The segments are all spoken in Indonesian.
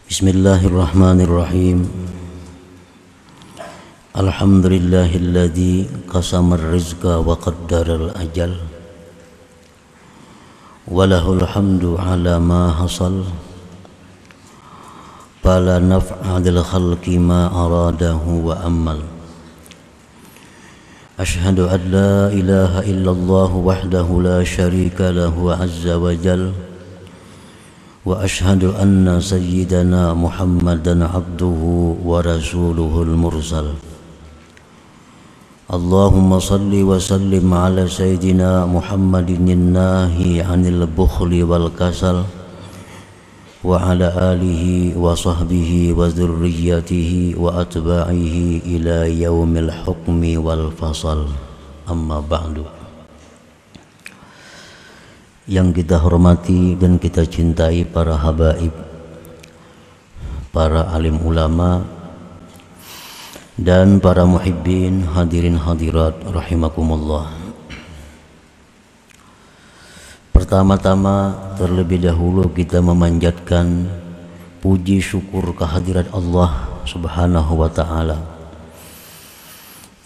Bismillahirrahmanirrahim. Alhamdulillahilladzi qasamar rizqa wa qaddaral ajal. Walahul hamdu ala ma hasal. Fala naf'a lil khalqi ma aradahu wa ammal. Ashhadu an la ilaha illallah wahdahu la syarika lahu azza wa jalla. Wa ashhadu anna sayyidana Muhammadan abduhu wa rasuluhul mursal. Allahumma salli wa sallim ala sayyidina Muhammadin nahi anil bukhli wal kasal wa ala alihi wa sahbihi wa dhurriyyatihi wa atba'ihi ila yaumil hukmi wal fasal. Amma ba'du. Yang kita hormati dan kita cintai para habaib, para alim ulama dan para muhibbin, hadirin hadirat rahimakumullah. Pertama-tama terlebih dahulu kita memanjatkan puji syukur kehadirat Allah Subhanahu wa ta'ala,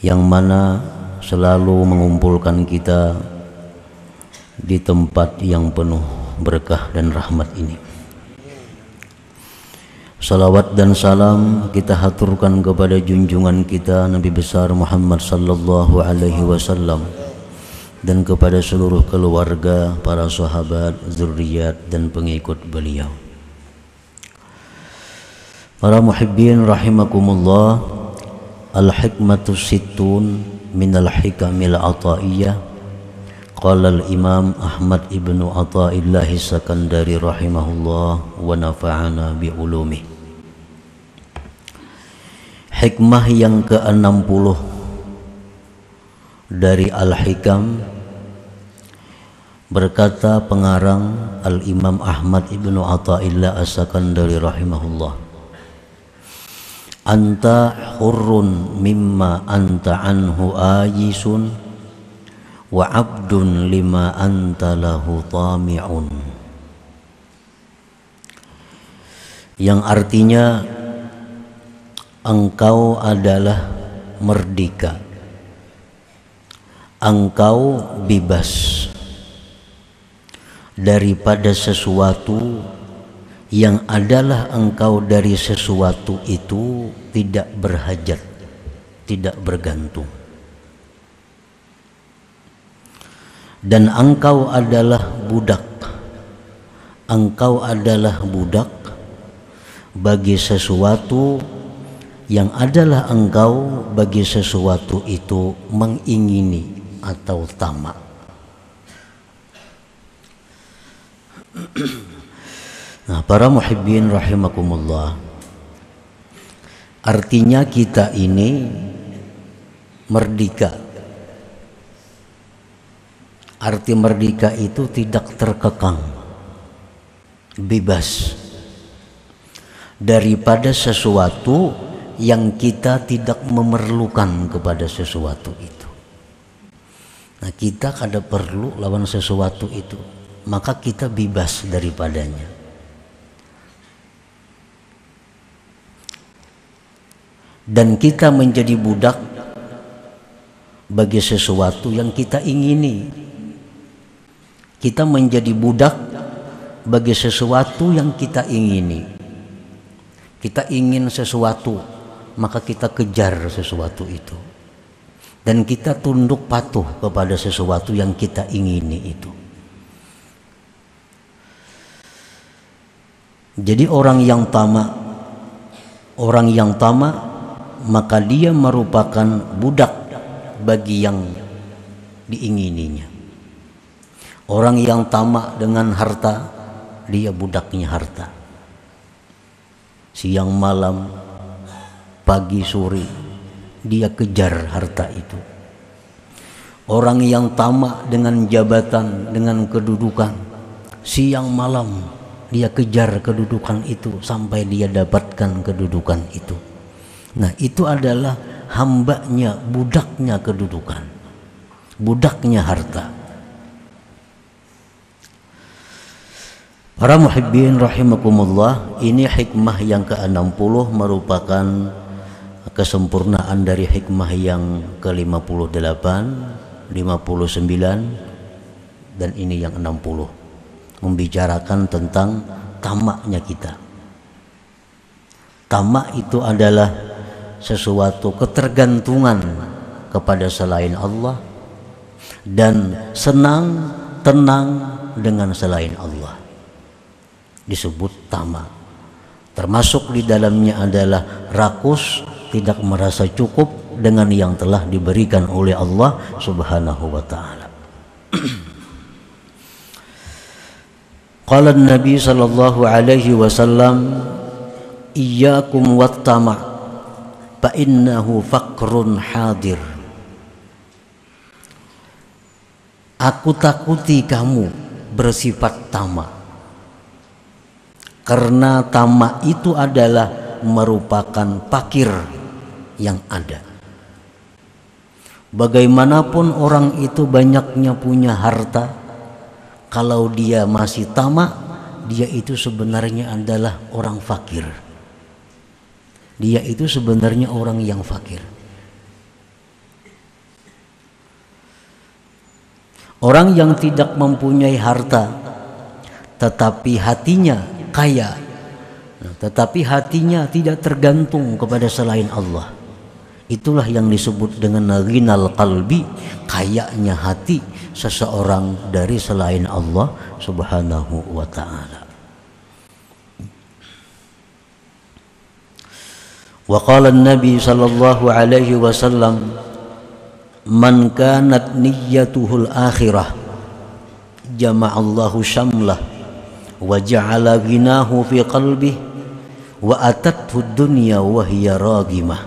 yang mana selalu mengumpulkan kita di tempat yang penuh berkah dan rahmat ini. Salawat dan salam kita haturkan kepada junjungan kita Nabi besar Muhammad sallallahu alaihi wasallam dan kepada seluruh keluarga, para sahabat, zuriat dan pengikut beliau. Para muhibbin rahimakumullah, al-hikmatu sittun minal hikamil ataiyah. Qala al-Imam Ahmad ibnu Atha'illahi Sakandari rahimahullah wa nafa'ana bi'ulumih. Hikmah yang ke-60 dari Al-Hikam, berkata pengarang Al-Imam Ahmad ibnu Atha'illah As-Sakandari rahimahullah, anta hurrun mimma anta anhu ayisun wa abdun lima anta lahu tami'un. Yang artinya engkau adalah merdeka, engkau bebas daripada sesuatu yang adalah engkau dari sesuatu itu tidak berhajat, tidak bergantung. Dan engkau adalah budak, engkau adalah budak bagi sesuatu yang adalah engkau bagi sesuatu itu mengingini atau tamak. Nah, para muhibbin rahimakumullah, artinya kita ini merdeka. Arti merdeka itu tidak terkekang, bebas daripada sesuatu yang kita tidak memerlukan kepada sesuatu itu. Nah, kita kada perlu lawan sesuatu itu, maka kita bebas daripadanya. Dan kita menjadi budak bagi sesuatu yang kita ingini. Kita menjadi budak bagi sesuatu yang kita ingini. Kita ingin sesuatu, maka kita kejar sesuatu itu. Dan kita tunduk patuh kepada sesuatu yang kita ingini itu. Jadi orang yang tamak, maka dia merupakan budak bagi yang diingininya. Orang yang tamak dengan harta, dia budaknya harta. Siang malam, pagi sore, dia kejar harta itu. Orang yang tamak dengan jabatan, dengan kedudukan, siang malam dia kejar kedudukan itu sampai dia dapatkan kedudukan itu. Nah, itu adalah hambanya, budaknya kedudukan, budaknya harta. Para muhibbin rahimakumullah, ini hikmah yang ke-60 merupakan kesempurnaan dari hikmah yang ke-58, 59, dan ini yang 60, membicarakan tentang tamaknya kita. Tamak itu adalah sesuatu ketergantungan kepada selain Allah dan senang tenang dengan selain Allah, disebut tamak. Termasuk di dalamnya adalah rakus, tidak merasa cukup dengan yang telah diberikan oleh Allah Subhanahu wa ta'ala. Qala Nabi sallallahu alaihi wasallam, iyyakum wat-tama' fa innahu faqrun hadir. Aku takuti kamu bersifat tamak, karena tamak itu adalah merupakan fakir yang ada. Bagaimanapun orang itu banyaknya punya harta, kalau dia masih tamak, dia itu sebenarnya adalah orang fakir. Dia itu sebenarnya orang yang fakir. Orang yang tidak mempunyai harta tetapi hatinya kaya, tetapi hatinya tidak tergantung kepada selain Allah, itulah yang disebut dengan ghinal qalbi, kayanya hati seseorang dari selain Allah Subhanahu wa ta'ala. Wa qala an-nabi sallallahu alaihi wasallam, man kanat niyyatuhul akhirah jama'allahu syamlah wa ja'ala ghinahu fi qalbih wa atathu dunya wa hiya ragimah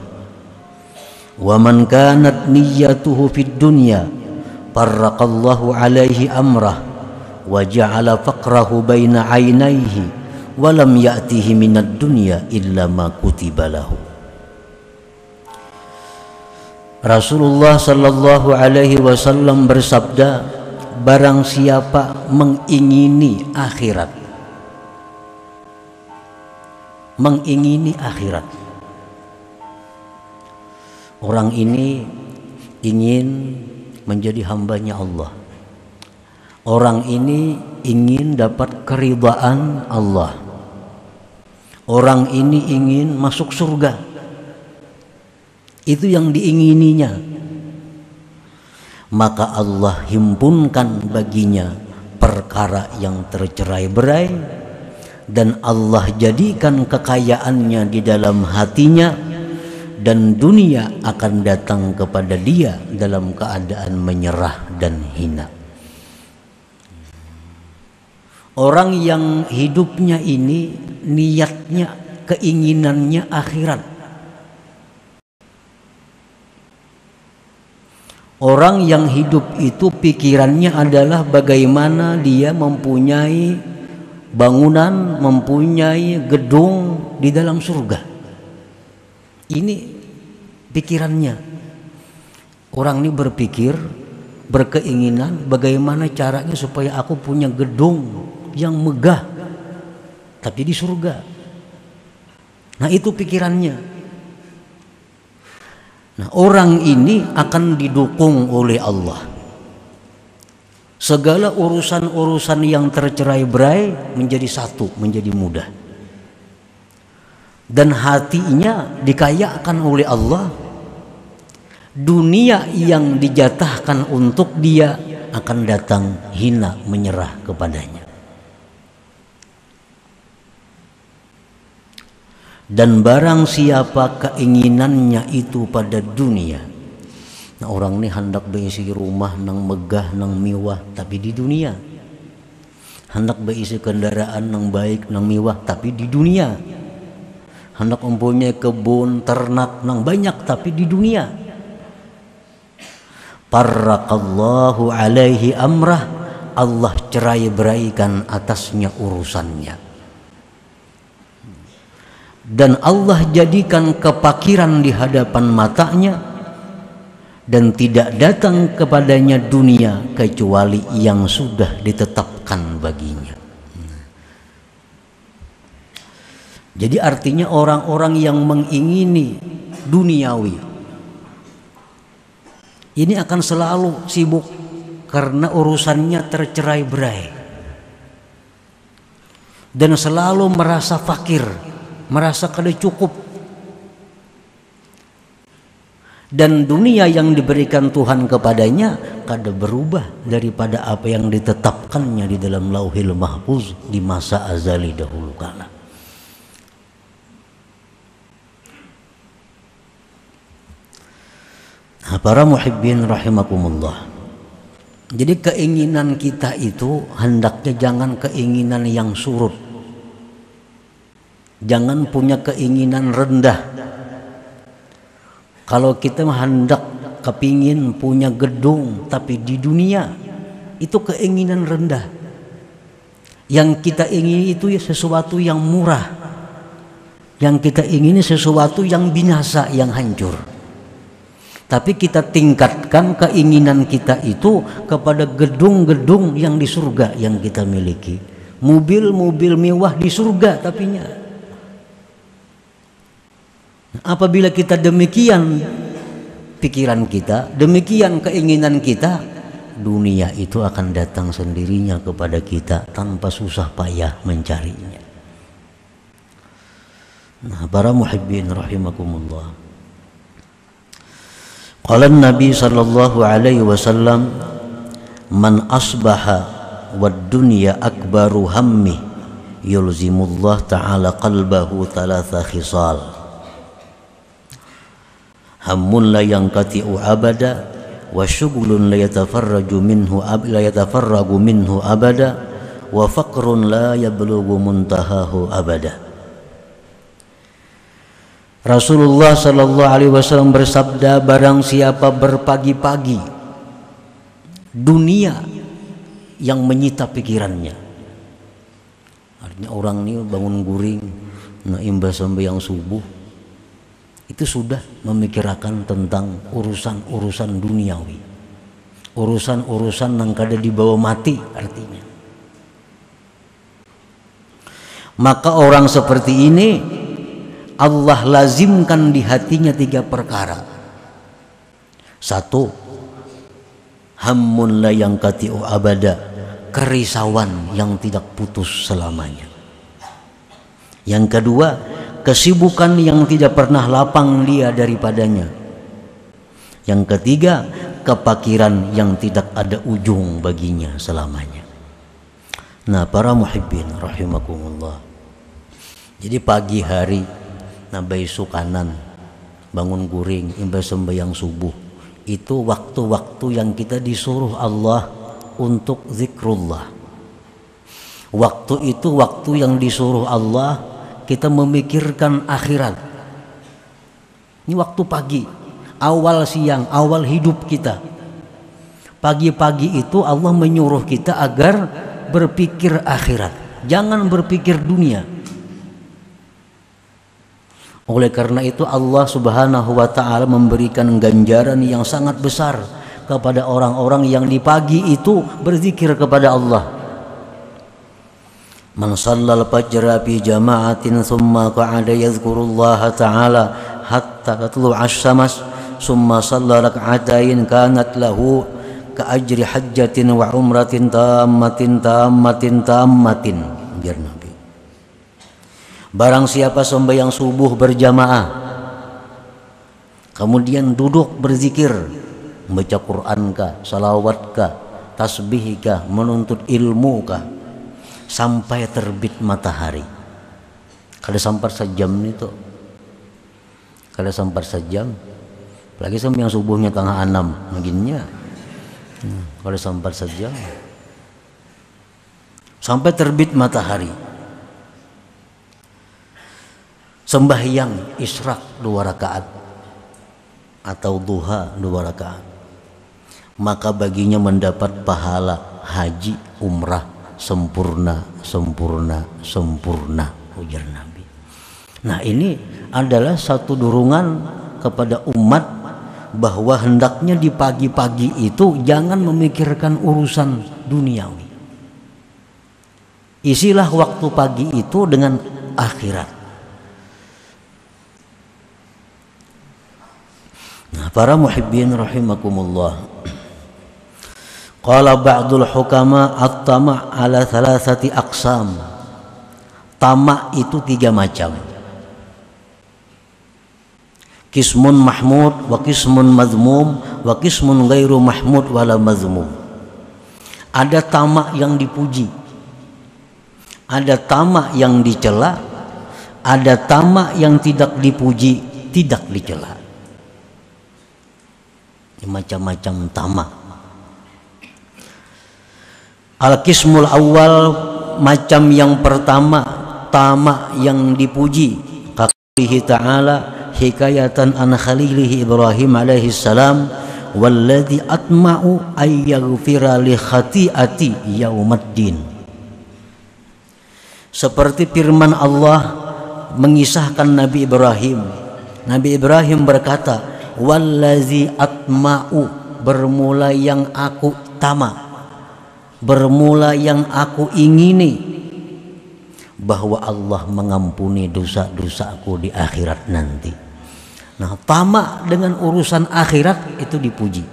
wa man kanat niyyatuhu fid dunya farraqallahu alaihi amrah wa ja'ala faqrahu baina 'ainaihi wa lam ya'tihi minad dunya illa ma kutiba lahu. Rasulullah sallallahu alaihi wasallam bersabda, barang siapa mengingini akhirat, orang ini ingin menjadi hambanya Allah, orang ini ingin dapat keridhaan Allah, orang ini ingin masuk surga. Itu yang diingininya, maka Allah himpunkan baginya perkara yang tercerai-berai dan Allah jadikan kekayaannya di dalam hatinya, dan dunia akan datang kepada dia dalam keadaan menyerah dan hina. Orang yang hidupnya ini niatnya, keinginannya akhirat. Orang yang hidup itu pikirannya adalah bagaimana dia mempunyai bangunan, mempunyai gedung di dalam surga. Ini pikirannya. Orang ini berpikir, berkeinginan bagaimana caranya supaya aku punya gedung yang megah tapi di surga. Nah, itu pikirannya. Nah, orang ini akan didukung oleh Allah. Segala urusan-urusan yang tercerai-berai menjadi satu, menjadi mudah. Dan hatinya dikayakan oleh Allah. Dunia yang dijatahkan untuk dia akan datang hina menyerah kepadanya. Dan barang siapa keinginannya itu pada dunia, nah orang ini hendak berisi rumah nang megah nang mewah tapi di dunia, hendak berisi kendaraan nang baik nang mewah tapi di dunia, hendak mempunyai kebun ternak nang banyak tapi di dunia, farraqallahu alaihi amrah, Allah cerai-beraikan atasnya urusannya. Dan Allah jadikan kepakiran di hadapan matanya, dan tidak datang kepadanya dunia kecuali yang sudah ditetapkan baginya. Jadi artinya orang-orang yang mengingini duniawi ini akan selalu sibuk karena urusannya tercerai-berai dan selalu merasa fakir, merasa kada cukup. Dan dunia yang diberikan Tuhan kepadanya kada berubah daripada apa yang ditetapkannya di dalam Lauhil Mahfuz di masa azali dahulu kala. Nah, para muhibbin rahimakumullah. Jadi keinginan kita itu hendaknya jangan keinginan yang surut. Jangan punya keinginan rendah. Kalau kita hendak kepingin punya gedung tapi di dunia, itu keinginan rendah. Yang kita ingini itu ya sesuatu yang murah. Yang kita ingini sesuatu yang binasa, yang hancur. Tapi kita tingkatkan keinginan kita itu kepada gedung-gedung yang di surga yang kita miliki. Mobil-mobil mewah di surga tapinya. Apabila kita demikian pikiran kita, demikian keinginan kita, dunia itu akan datang sendirinya kepada kita tanpa susah payah mencarinya. Nah, para muhibbin rahimakumullah. Qala Nabi sallallahu alaihi wasallam, man asbaha wad dunya akbaru hammi yulzimullah ta'ala qalbahu thalatha khisal. Hammun la yanqati'u abada wa syughlun la yatafarraju minhu abada wa faqrun la yablughu muntahahu abada. Rasulullah sallallahu alaihi wasallam bersabda, barang siapa berpagi-pagi dunia yang menyita pikirannya. Artinya orang ini bangun guring, nah imbas sembahyang subuh itu sudah memikirkan tentang urusan-urusan duniawi, urusan-urusan yang kada dibawa mati artinya. Maka orang seperti ini Allah lazimkan di hatinya 3 perkara. 1, hammun la yanqati'u abada, kerisauan yang tidak putus selamanya. Yang kedua, kesibukan yang tidak pernah lapang dia daripadanya. Yang ketiga, kepakiran yang tidak ada ujung baginya selamanya. Nah, para muhibbin rahimakumullah. Jadi pagi hari nabai sukanan bangun guring imbas sembahyang subuh, itu waktu-waktu yang kita disuruh Allah untuk zikrullah. Waktu itu waktu yang disuruh Allah kita memikirkan akhirat. Ini waktu pagi, awal siang, awal hidup kita. Pagi-pagi itu Allah menyuruh kita agar berpikir akhirat, jangan berpikir dunia. Oleh karena itu Allah Subhanahu wa ta'ala memberikan ganjaran yang sangat besar kepada orang-orang yang di pagi itu berzikir kepada Allah. Man shallal fajra fi jama'atin thumma qa'ada yadhkurullaha ta'ala hatta tatlu'a asy-syams thumma shalla rak'atain kanat lahu ka ajri hajjatin wa umratin tammatin. Biar Nabi. Barang siapa sembahyang subuh berjamaah kemudian duduk berzikir, membaca Quran kah, salawat kah, tasbih kah, menuntut ilmu kah, sampai terbit matahari. Kada sampai sejam itu, kada sampai sejam. Apalagi yang subuhnya tengah 6 begininya, kada sampai sejam. Sampai terbit matahari. Sembahyang isyraq 2 rakaat atau duha 2 rakaat, maka baginya mendapat pahala haji umrah sempurna ujar Nabi. Nah, ini adalah satu dorongan kepada umat bahwa hendaknya di pagi-pagi itu jangan memikirkan urusan duniawi. Isilah waktu pagi itu dengan akhirat. Nah, para muhibbin rahimakumullah. Qala ba'dul hukama at-tama' ala thalathati aqsam. Tamak itu 3 macam. Qismun mahmud wa qismun madhmum wa qismun ghairu mahmud wala madhmum. Ada tamak yang dipuji, ada tamak yang dicela, ada tamak yang tidak dipuji, tidak dicela. Macam-macam tamak. Al-qismul awal, macam yang pertama, tamak yang dipuji. Qaulihi ta'ala hikayatan an khalilihi Ibrahim alaihi salam, walladzi atma'u ay yaghfira li khati'ati yaumaddin. Seperti firman Allah mengisahkan Nabi Ibrahim. Nabi Ibrahim berkata, wallazi atma'u, bermula yang aku tamak, bermula yang aku ingini, bahwa Allah mengampuni dosa-dosaku di akhirat nanti. Nah, tamak dengan urusan akhirat itu dipuji.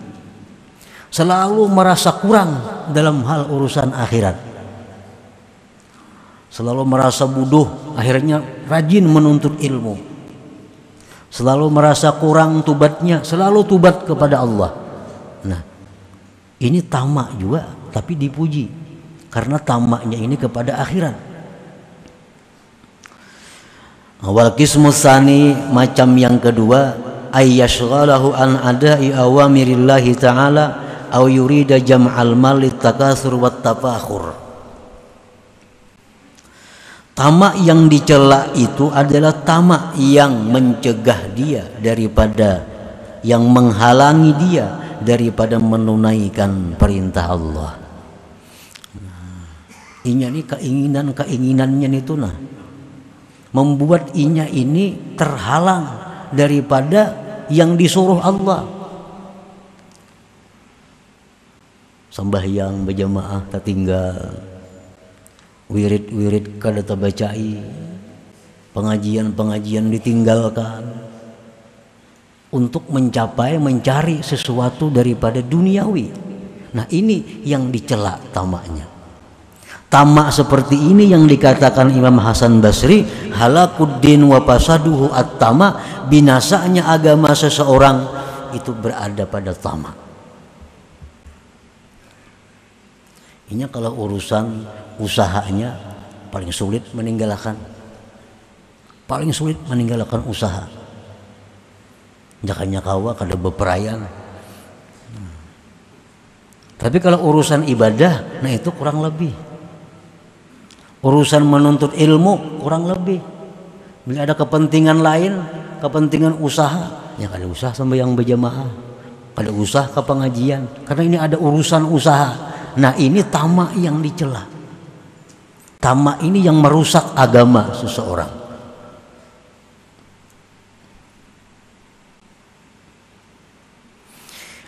Selalu merasa kurang dalam hal urusan akhirat, selalu merasa bodoh, akhirnya rajin menuntut ilmu. Selalu merasa kurang tubatnya, selalu tubat kepada Allah. Nah, ini tamak juga, tapi dipuji karena tamaknya ini kepada akhirat. Awal qismu tsani, macam yang kedua, ayyashghalahu an ada'i awamirillahi ta'ala aw yurida jam'al mal litakatsur wat tafakhur. Tamak yang dicela itu adalah tamak yang mencegah dia daripada, yang menghalangi dia daripada menunaikan perintah Allah. Inya ini keinginannya itu membuat inya ini terhalang daripada yang disuruh Allah. Sembahyang berjamaah tertinggal, wirid-wirid kada tabacai, pengajian-pengajian ditinggalkan untuk mencari sesuatu daripada duniawi. Nah, ini yang dicela tamaknya. Tamak seperti ini yang dikatakan Imam Hasan Basri, halakuddin wa fasaduhu at-tama, binasanya agama seseorang itu berada pada tamak. Ini kalau urusan usahanya paling sulit meninggalkan usaha. Jakanya kawa kada beperayan. Tapi kalau urusan ibadah, nah itu kurang lebih. Urusan menuntut ilmu kurang lebih. Bila ada kepentingan lain, kepentingan usaha, ya kada usah sembahyang berjamaah, kada usah ke pengajian, karena ini ada urusan usaha. Nah, ini tamak yang dicela. Tamak ini yang merusak agama seseorang.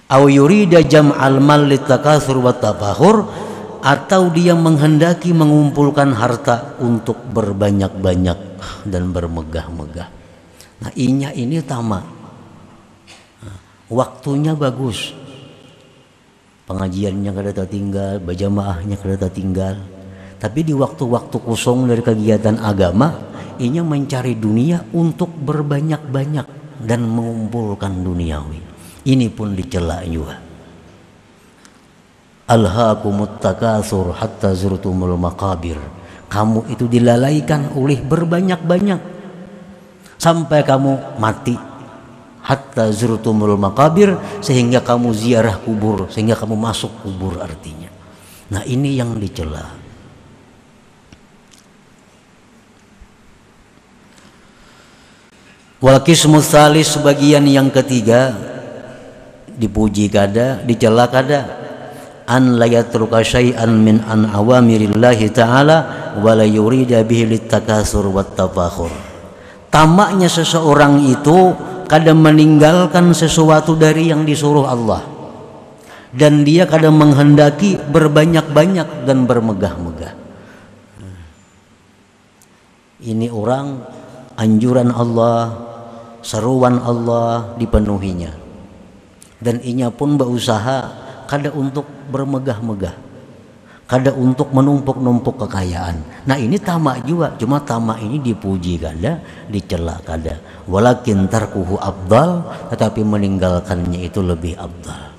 Aw yurida jam'al mal litakatsur wat tafakhur, atau dia menghendaki mengumpulkan harta untuk berbanyak-banyak dan bermegah-megah. Nah, inya ini tamak. Waktunya bagus, pengajiannya kada tertinggal, berjamaahnya kada tertinggal, tapi di waktu-waktu kosong dari kegiatan agama, inya mencari dunia untuk berbanyak-banyak dan mengumpulkan duniawi. Ini pun dicela juga. Alhaakumut takatsur hatta zurtumul maqabir. Kamu itu dilalaikan oleh berbanyak-banyak sampai kamu mati. Hatta zurtumul maqabir, sehingga kamu ziarah kubur, sehingga kamu masuk kubur artinya. Nah, ini yang dicela. Wal qismu tsalis, sebagian yang ketiga, dipuji kada, dicela kada. An la yatruka syai'an min an awamirillahi ta'ala wa la yurida bihi litakasur wat tafakhur. Tamaknya seseorang itu kadang meninggalkan sesuatu dari yang disuruh Allah, dan dia kadang menghendaki berbanyak-banyak dan bermegah-megah. Ini orang anjuran Allah, seruan Allah dipenuhinya, dan inya pun berusaha kada untuk bermegah-megah, kada untuk menumpuk-numpuk kekayaan. Nah ini tamak juga, cuma tamak ini dipuji kada, dicela kada. Walakin tarkuhu afdal, tetapi meninggalkannya itu lebih afdal.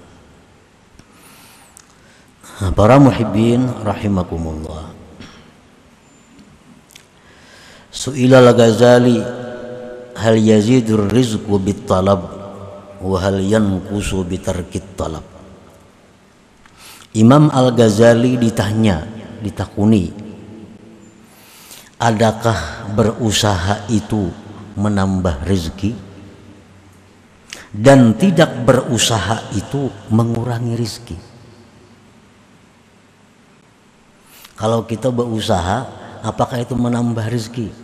Para muhibbin rahimakumullah. Su'ila al-Ghazali hal yazidur rizqu bit talab wa hal yanqusu bi tarkit talab. Imam Al-Ghazali ditakuni, adakah berusaha itu menambah rezeki dan tidak berusaha itu mengurangi rezeki? Kalau kita berusaha, apakah itu menambah rezeki?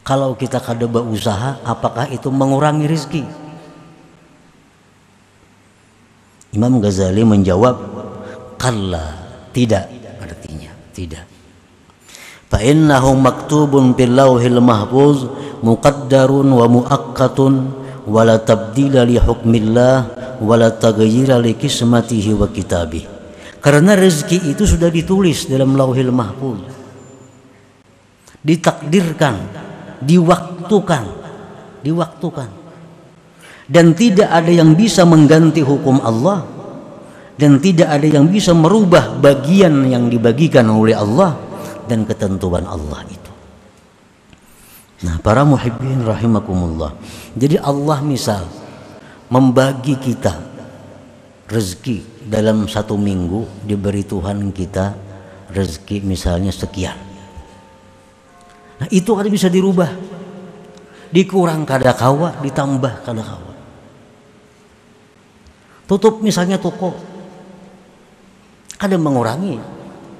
Kalau kita kada berusaha, apakah itu mengurangi rezeki? Imam Ghazali menjawab, kalla, tidak, artinya tidak. Fa innahu maktubun fil lauhil mahfuz muqaddarun wa muaqqatun wa la tabdila li hukmillah wa la taghayyira li qismatihi wa kitabih. Karena rezeki itu sudah ditulis dalam lauhil mahfuz, ditakdirkan, diwaktukan, dan tidak ada yang bisa mengganti hukum Allah, dan tidak ada yang bisa merubah bagian yang dibagikan oleh Allah dan ketentuan Allah itu. Nah, para muhibbin rahimakumullah, jadi Allah misal membagi kita rezeki dalam satu minggu, diberi Tuhan kita rezeki misalnya sekian. Nah itu kan bisa dirubah, dikurang kada kawa, ditambah kada kawa. Tutup misalnya toko, kada mengurangi,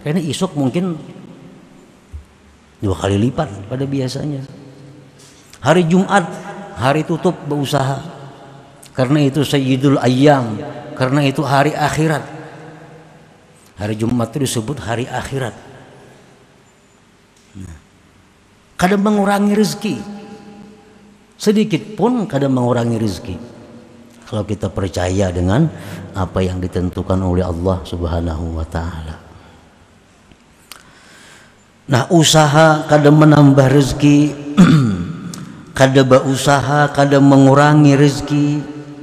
karena isuk mungkin 2 kali lipat pada biasanya. Hari Jumat hari tutup berusaha, karena itu sayyidul ayyam, karena itu hari akhirat. Hari Jumat itu disebut hari akhirat. Nah, kadang mengurangi rezeki, sedikit pun kadang mengurangi rezeki, kalau kita percaya dengan apa yang ditentukan oleh Allah Subhanahu wa ta'ala. Nah, usaha kadang menambah rezeki, kadang berusaha kadang mengurangi rezeki.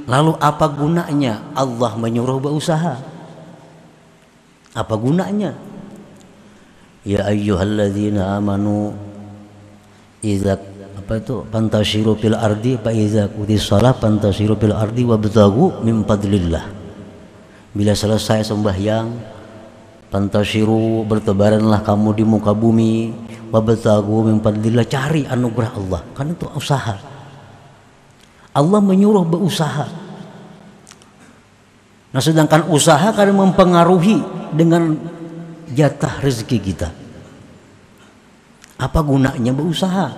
Lalu apa gunanya Allah menyuruh berusaha? Apa gunanya? Ya ayyuhalladzina amanu idza pantashiru fil ardi fa idza qudis shalah pantashiru fil ardi wabtaghu min fadlillah. Bila selesai sembahyang, pantashiru, bertebaranlah kamu di muka bumi, wabtaghu min fadlillah, cari anugerah Allah. Kan itu usaha. Allah menyuruh berusaha. Nah, sedangkan usaha kadang mempengaruhi dengan jatah rezeki kita. Apa gunanya berusaha?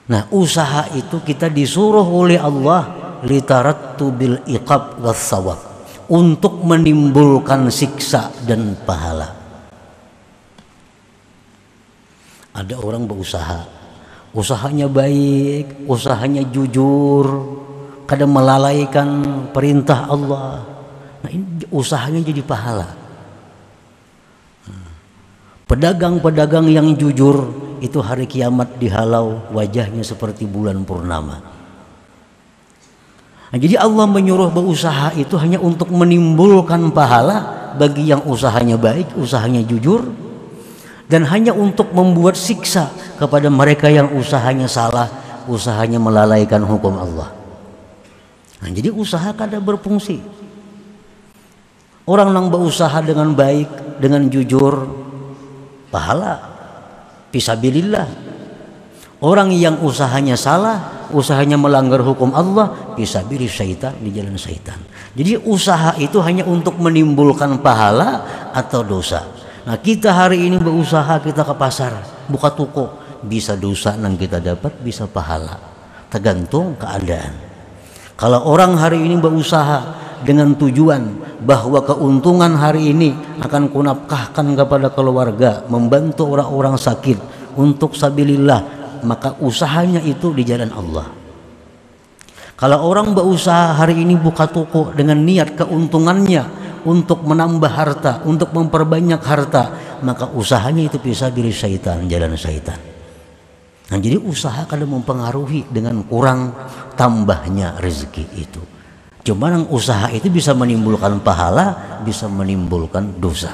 Nah, usaha itu kita disuruh oleh Allah litarattu bil iqab was sawab, untuk menimbulkan siksa dan pahala. Ada orang berusaha, usahanya baik, usahanya jujur, kadang melalaikan perintah Allah. Nah, ini usahanya jadi pahala. Pedagang-pedagang yang jujur itu hari kiamat dihalau wajahnya seperti bulan purnama. Nah, jadi Allah menyuruh berusaha itu hanya untuk menimbulkan pahala bagi yang usahanya baik, usahanya jujur, dan hanya untuk membuat siksa kepada mereka yang usahanya salah, usahanya melalaikan hukum Allah. Nah, jadi usaha kada berfungsi. Orang yang berusaha dengan baik, dengan jujur, pahala fisabilillah. Orang yang usahanya salah, usahanya melanggar hukum Allah, fisabilillah, syaitan, di jalan syaitan. Jadi usaha itu hanya untuk menimbulkan pahala atau dosa. Nah, kita hari ini berusaha, kita ke pasar, buka toko, bisa dosa yang kita dapat, bisa pahala, tergantung keadaan. Kalau orang hari ini berusaha dengan tujuan bahwa keuntungan hari ini akan kunafkahkan kepada keluarga, membantu orang-orang sakit, untuk sabilillah, maka usahanya itu di jalan Allah. Kalau orang berusaha hari ini buka toko dengan niat keuntungannya untuk menambah harta, untuk memperbanyak harta, maka usahanya itu bisa diri syaitan, jalan syaitan. Nah, jadi usaha kadang mempengaruhi dengan kurang tambahnya rezeki itu. Cuma yang usaha itu bisa menimbulkan pahala, bisa menimbulkan dosa.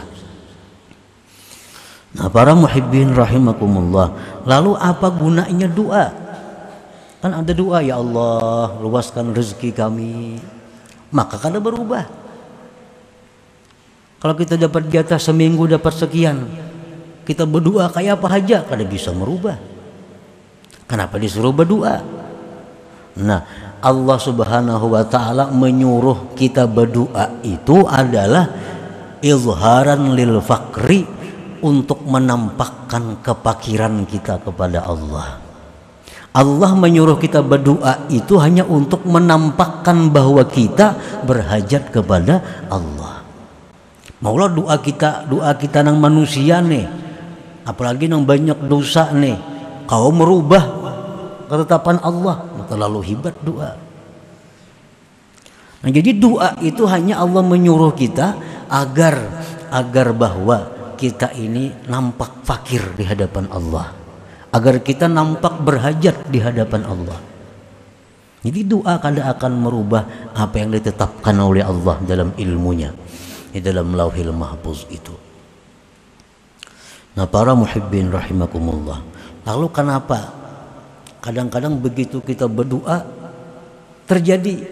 Nah, para muhibbin rahimakumullah, lalu apa gunanya doa? Kan ada doa, ya Allah luaskan rezeki kami, maka kada berubah. Kalau kita dapat jatah seminggu dapat sekian, kita berdoa kayak apa aja kada bisa merubah. Kenapa disuruh berdoa? Nah, Allah Subhanahu wa taala menyuruh kita berdoa itu adalah izharan lil fakri, untuk menampakkan kefakiran kita kepada Allah. Allah menyuruh kita berdoa itu hanya untuk menampakkan bahwa kita berhajat kepada Allah. Maulah doa kita nang manusia nih, apalagi nang banyak dosa nih, kau merubah ketetapan Allah, terlalu hebat doa. Nah, jadi doa itu hanya Allah menyuruh kita agar bahwa kita ini nampak fakir di hadapan Allah, agar kita nampak berhajat di hadapan Allah. Jadi doa kada akan merubah apa yang ditetapkan oleh Allah dalam ilmunya, di dalam Lauhil Mahfuz itu. Nah, para muhibbin rahimakumullah, lalu kenapa kadang-kadang begitu kita berdoa terjadi?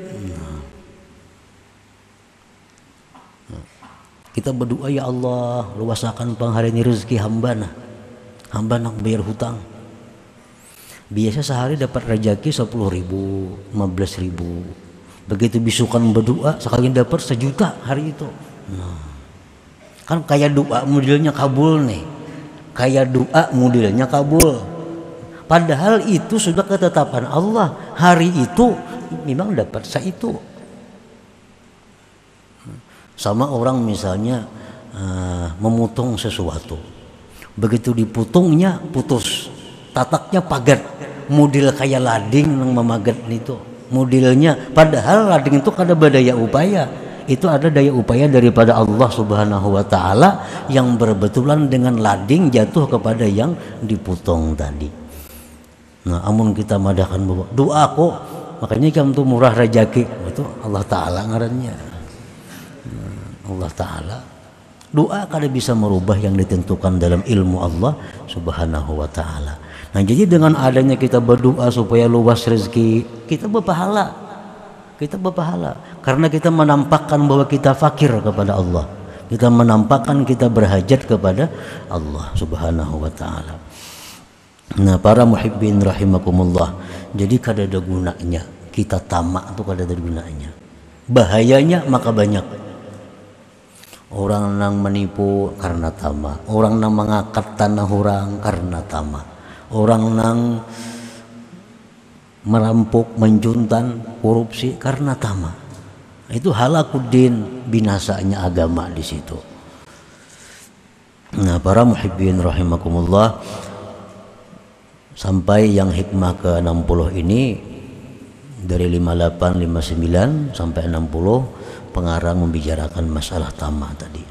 Kita berdoa, ya Allah luasakan pengharini rezeki hamba nak bayar hutang. Biasa sehari dapat rezeki 10.000, 15.000. Begitu bisukan berdoa sekali dapat 1 juta hari itu. Nah, kan kayak doa modelnya kabul nih, kayak doa modelnya kabul. Padahal itu sudah ketetapan Allah, hari itu memang dapat itu. Sama orang misalnya memotong sesuatu, begitu dipotongnya putus, tataknya pagat, model kayak lading yang memagat itu modelnya. Padahal lading itu kada berdaya upaya, itu ada daya upaya daripada Allah Subhanahu wa taala yang berbetulan dengan lading jatuh kepada yang dipotong tadi. Nah, amun kita madakan bahwa doa kok makanya kamu tuh murah rezeki, itu Allah taala ngarannya. Allah taala, doa kada bisa merubah yang ditentukan dalam ilmu Allah Subhanahu wa taala. Nah, jadi dengan adanya kita berdoa supaya luas rezeki, kita berpahala. Kita berpahala karena kita menampakkan bahwa kita fakir kepada Allah. Kita menampakkan kita berhajat kepada Allah Subhanahu wa taala. Nah, para muhibbin rahimakumullah, jadi kada ada gunanya kita tamak itu, kada ada gunanya. Bahayanya maka banyak. Orang nang menipu karena tamak, orang nang mengangkat tanah orang karena tamak, orang nang merampok, menjuntan, korupsi karena tamak. Itu halakuddin, binasanya agama di situ. Nah, para muhibbin rahimakumullah, sampai yang hikmah ke-60 ini dari 58, 59 sampai 60 pengarang membicarakan masalah tamak tadi.